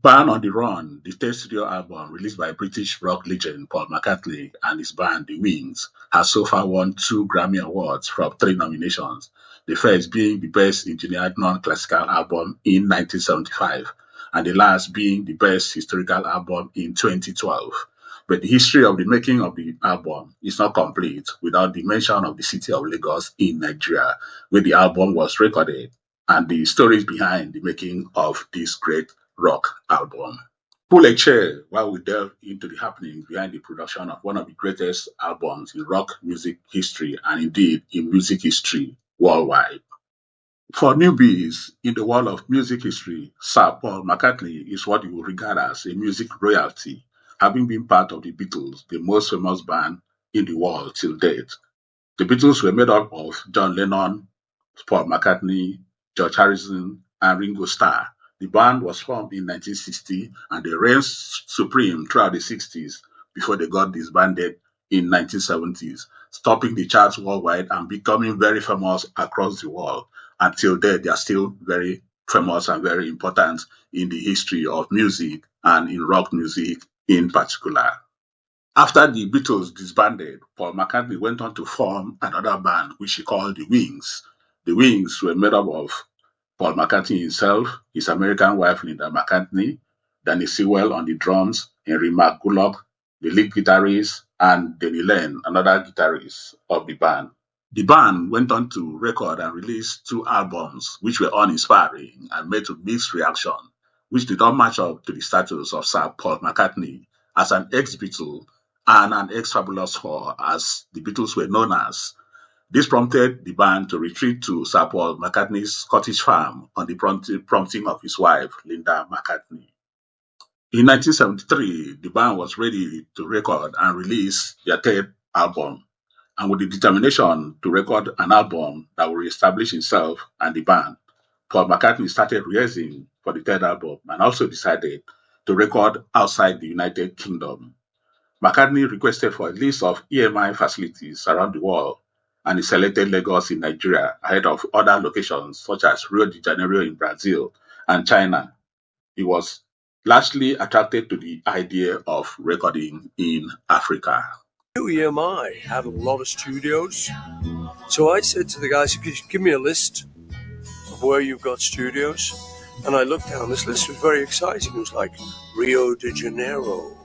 Born on the Run, the third studio album released by British rock legend Paul McCartney and his band The Wings, has so far won two Grammy Awards from three nominations, the first being the Best Engineered Non-Classical Album in 1975, and the last being the Best Historical Album in 2012. But the history of the making of the album is not complete without the mention of the city of Lagos in Nigeria, where the album was recorded, and the stories behind the making of this great rock album. Pull a chair while we delve into the happenings behind the production of one of the greatest albums in rock music history and indeed in music history worldwide. For newbies in the world of music history, Sir Paul McCartney is what you would regard as a music royalty, having been part of the Beatles, the most famous band in the world till date. The Beatles were made up of John Lennon, Paul McCartney, George Harrison, and Ringo Starr. The band was formed in 1960 and they reigned supreme throughout the 60s before they got disbanded in 1970s, stopping the charts worldwide and becoming very famous across the world. Until then, they are still very famous and very important in the history of music and in rock music in particular. After the Beatles disbanded, Paul McCartney went on to form another band which he called the Wings. The Wings were made up of Paul McCartney himself, his American wife Linda McCartney, Denny Siewell on the drums, Henry McCollough, the lead guitarist, and Denny Lane, another guitarist of the band. The band went on to record and release two albums which were uninspiring and met with mixed reaction, which did not match up to the status of Sir Paul McCartney as an ex-Beatle and an ex-Fabulous Four, as the Beatles were known as. This prompted the band to retreat to Sir Paul McCartney's Scottish farm on the prompting of his wife, Linda McCartney. In 1973, the band was ready to record and release their third album, and with the determination to record an album that would reestablish himself and the band, Paul McCartney started rehearsing for the third album and also decided to record outside the United Kingdom. McCartney requested for a list of EMI facilities around the world, and he selected Lagos in Nigeria ahead of other locations such as Rio de Janeiro in Brazil and China. He was largely attracted to the idea of recording in Africa. EMI had a lot of studios. So I said to the guys, could you give me a list of where you've got studios? And I looked down, this list was very exciting. It was like Rio de Janeiro,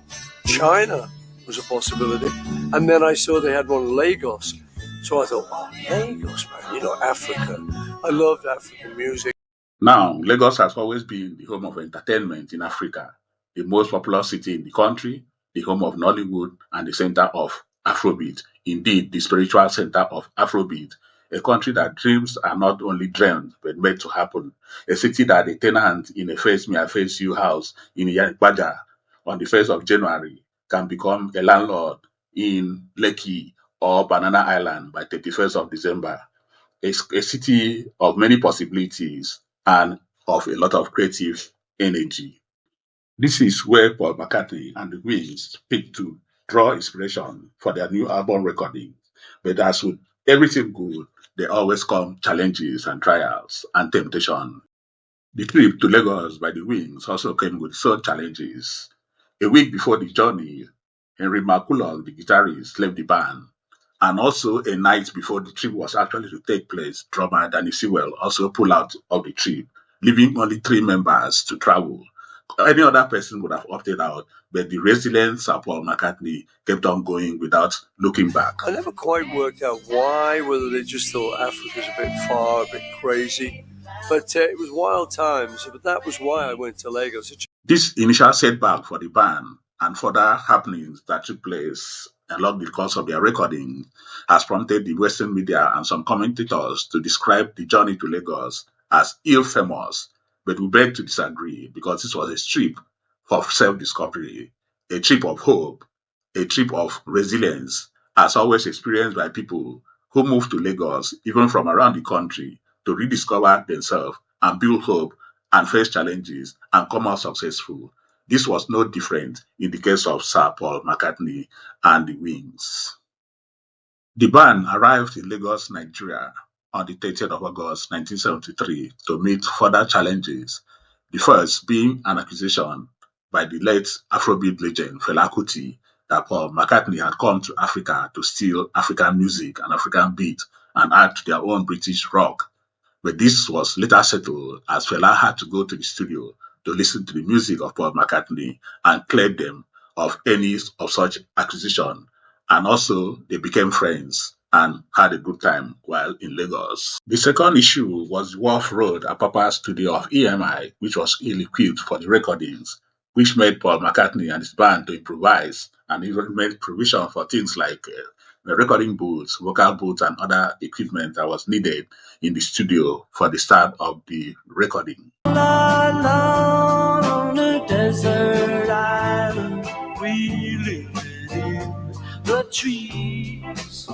China was a possibility. And then I saw they had one in Lagos. So I thought, oh, Lagos, man, Africa. I loved African music. Now, Lagos has always been the home of entertainment in Africa, the most popular city in the country, the home of Nollywood, and the center of Afrobeat. Indeed, the spiritual center of Afrobeat, a country that dreams are not only dreamed but made to happen. A city that a tenant in a Face Me, I Face You house in Yagbaja on the 1st of January can become a landlord in Lekki or Banana Island by 31st of December. A city of many possibilities and of a lot of creative energy. This is where Paul McCartney and the Wings pick to draw inspiration for their new album recording. But as with everything good, there always come challenges and trials and temptation. The trip to Lagos by the Wings also came with some challenges. A week before the journey, Henry McCollough, the guitarist, left the band. And also a night before the trip was actually to take place, drummer Denny Siewell also pulled out of the trip, leaving only three members to travel. Any other person would have opted out, but the resilient Sir Paul McCartney kept on going without looking back. I never quite worked out why, whether they just thought Africa's a bit far, a bit crazy. But it was wild times, but that was why I went to Lagos. This initial setback for the band and further happenings that took place along the course of their recording has prompted the Western media and some commentators to describe the journey to Lagos as ill-famous, but we beg to disagree because this was a trip of self-discovery, a trip of hope, a trip of resilience, as always experienced by people who move to Lagos, even from around the country, to rediscover themselves and build hope and face challenges and come out successful. This was no different in the case of Sir Paul McCartney and the Wings. The band arrived in Lagos, Nigeria on the 30th of August 1973 to meet further challenges, The first being an accusation by the late Afrobeat legend Fela Kuti that Paul McCartney had come to Africa to steal African music and African beat and add to their own British rock. But this was later settled as Fela had to go to the studio to listen to the music of Paul McCartney and cleared them of any of such accusation. And also, they became friends and had a good time while in Lagos. The second issue was the Wharf Road Apapa studio of EMI, which was ill equipped for the recordings, which made Paul McCartney and his band to improvise and even made provision for things like the recording booths, vocal booths, and other equipment that was needed in the studio for the start of the recording. On a desert island, we live in the trees,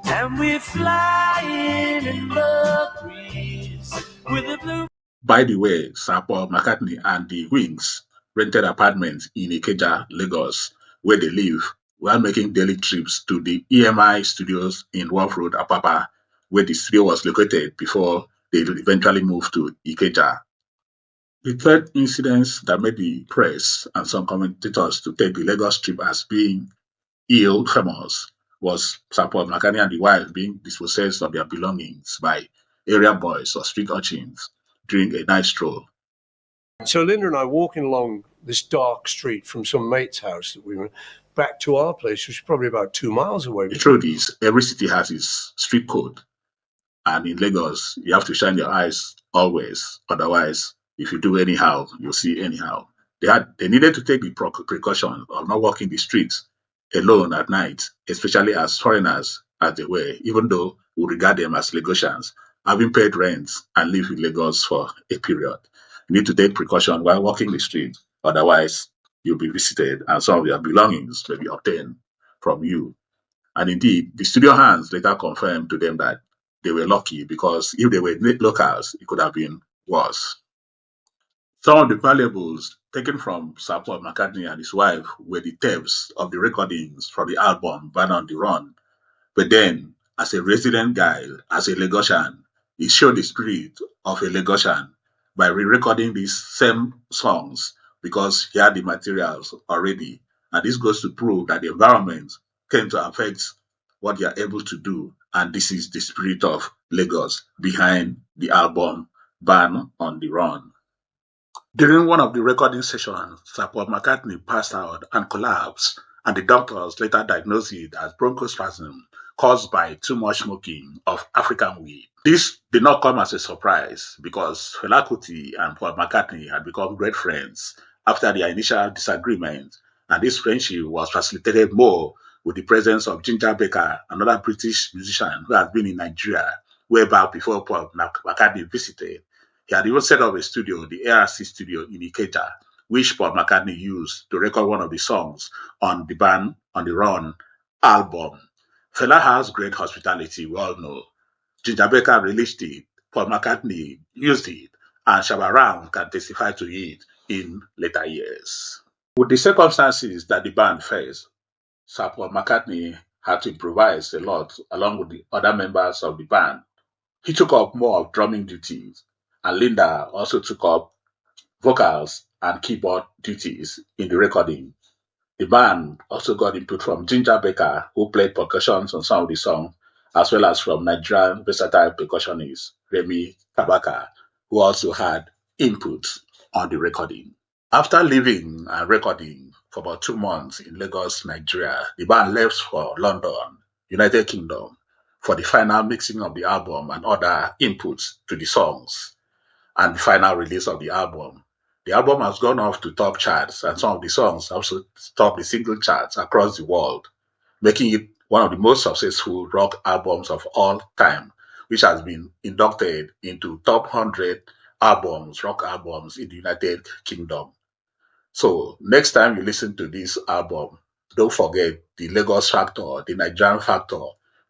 and we flying in the breeze with the blue. By the way, Sir Paul McCartney and the Wings rented apartments in Ikeja, Lagos, where they live while making daily trips to the EMI studios in Wharf Road, Apapa, where the studio was located before they eventually moved to Ikeja. The third incident that made the press and some commentators to take the Lagos trip as being ill famous was Sir Paul McCartney and the wife being dispossessed of their belongings by area boys or street urchins during a night stroll. So Linda and I walking along this dark street from some mate's house that we were back to our place, which is probably about 2 miles away. The truth is, every city has its street code. And in Lagos, you have to shine your eyes always. Otherwise, if you do anyhow, you'll see anyhow. They needed to take the precaution of not walking the streets alone at night, especially as foreigners as they were, even though we regard them as Lagosians, having paid rent and live in Lagos for a period. You need to take precaution while walking the street. Otherwise, you'll be visited and some of your belongings may be obtained from you. And indeed, the studio hands later confirmed to them that they were lucky because if they were locals, it could have been worse. Some of the valuables taken from Sir Paul McCartney and his wife were the tapes of the recordings from the album Band on the Run. But then, as a resident guy, as a Lagosian, he showed the spirit of a Lagosian by re-recording these same songs because he had the materials already. And this goes to prove that the environment came to affect what they are able to do. And this is the spirit of Lagos behind the album Band on the Run. During one of the recording sessions, Sir Paul McCartney passed out and collapsed, and the doctors later diagnosed it as bronchospasm caused by too much smoking of African weed. This did not come as a surprise because Fela Kuti and Paul McCartney had become great friends after their initial disagreement, and this friendship was facilitated more with the presence of Ginger Baker, another British musician who had been in Nigeria way back before Paul McCartney visited. He had even set up a studio, the ARC studio in Ikeja, which Paul McCartney used to record one of the songs on the Band on the Run album. Fela has great hospitality, we all know. Ginger Baker released it, Paul McCartney used it, and Shabba Ram can testify to it in later years. With the circumstances that the band faced, Sir Paul McCartney had to improvise a lot along with the other members of the band. He took up more of drumming duties, and Linda also took up vocals and keyboard duties in the recording. The band also got input from Ginger Baker, who played percussions on some of the songs, as well as from Nigerian versatile percussionist Remy Kabaka, who also had input on the recording. After living and recording for about 2 months in Lagos, Nigeria, the band left for London, United Kingdom, for the final mixing of the album and other inputs to the songs and the final release of the album. The album has gone off to top charts, and some of the songs also topped the single charts across the world, making it one of the most successful rock albums of all time, which has been inducted into top 100 rock albums in the United Kingdom. So next time you listen to this album, don't forget the Lagos factor, the Nigerian factor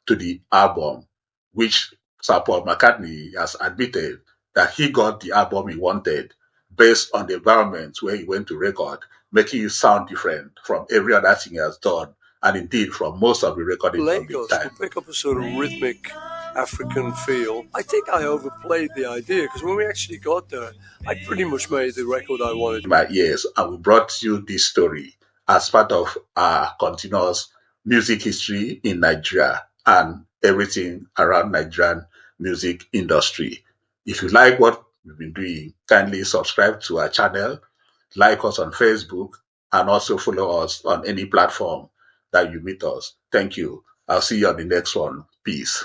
to the album, which Sir Paul McCartney has admitted that he got the album he wanted based on the environment where he went to record, making it sound different from every other thing he has done, and indeed from most of the recordings of the Lagos time. will pick up a sort of rhythmic African feel. I think I overplayed the idea because when we actually got there, I pretty much made the record I wanted. My ears, and we brought you this story as part of our continuous music history in Nigeria and everything around Nigerian music industry. If you like what we've been doing, kindly subscribe to our channel, like us on Facebook, and also follow us on any platform that you meet us. Thank you. I'll see you on the next one. Peace.